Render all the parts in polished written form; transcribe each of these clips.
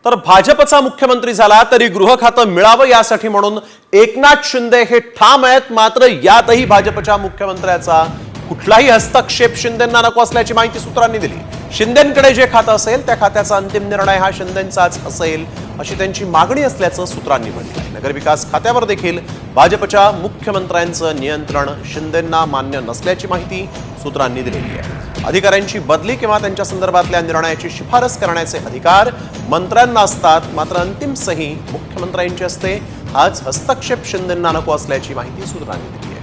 तर भाजपचा मुख्यमंत्री झाला तरी गृह खातं मिळावं यासाठी म्हणून एकनाथ शिंदे हे ठाम आहेत। मात्र यातही भाजपच्या मुख्यमंत्र्याचा कुठलाही हस्तक्षेप शिंदेंना नको असल्याची माहिती सूत्रांनी दिली। शिंदेंकडे जे खातं असेल त्या खात्याचा अंतिम निर्णय हा शिंदेंचाच असेल अशी त्यांची मागणी असल्याचं सूत्रांनी म्हटलंय। नगरविकास खात्यावर देखील भाजपच्या मुख्यमंत्र्यांचं नियंत्रण शिंदेंना मान्य नसल्याची माहिती सूत्रांनी दिलेली आहे। अधिकाऱ्यांची बदली किंवा त्यांच्या संदर्भातल्या निर्णयाची शिफारस करण्याचे अधिकार मंत्र्यांना असतात, मात्र अंतिम सही मुख्यमंत्र्यांची असते। हाच हस्तक्षेप शिंदेंना नको असल्याची माहिती सूत्रांनी दिली आहे।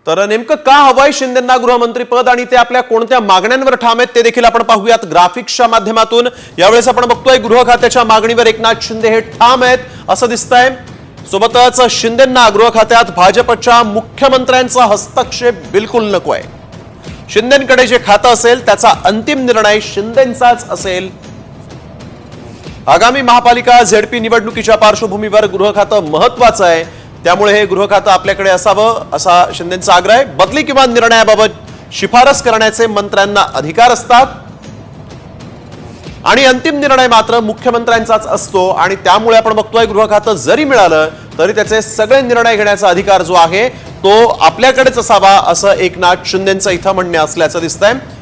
तर नेमकं का हवंय शिंदेंना गृहमंत्री पद आणि ते आपल्या कोणत्या मागण्यांवर ठाम आहेत ते देखील आपण पाहूयात ग्राफिक्सच्या माध्यमातून। यावेळेस आपण बघतोय गृह खात्याच्या मागणीवर एकनाथ शिंदे हे ठाम आहेत असं दिसतंय। सोबतच शिंदेंना गृह खात्यात भाजपच्या मुख्यमंत्र्यांचा हस्तक्षेप बिलकुल नको आहे। शिंदेंकडे जे खातं असेल त्याचा अंतिम निर्णय शिंदेंचाच असेल। आगामी महापालिका झेडपी निवडणुकीच्या पार्श्वभूमीवर गृह खातं महत्त्वाचं आहे, त्यामुळे हे गृह खातं आपल्याकडे असावं असा शिंदेंचा आग्रह आहे। बदली किंवा निर्णयाबाबत शिफारस करण्याचे मंत्र्यांना अधिकार असतात आणि अंतिम निर्णय मात्र मुख्यमंत्र्यांचाच असतो आणि त्यामुळे आपण बघतोय गृह खातं जरी मिळालं तरी त्याचे सगळे निर्णय घेण्याचा अधिकार जो आहे तो आपल्याकडेच असावा असं एकनाथ शिंदेंचं इथं म्हणणे असल्याचं दिसतंय।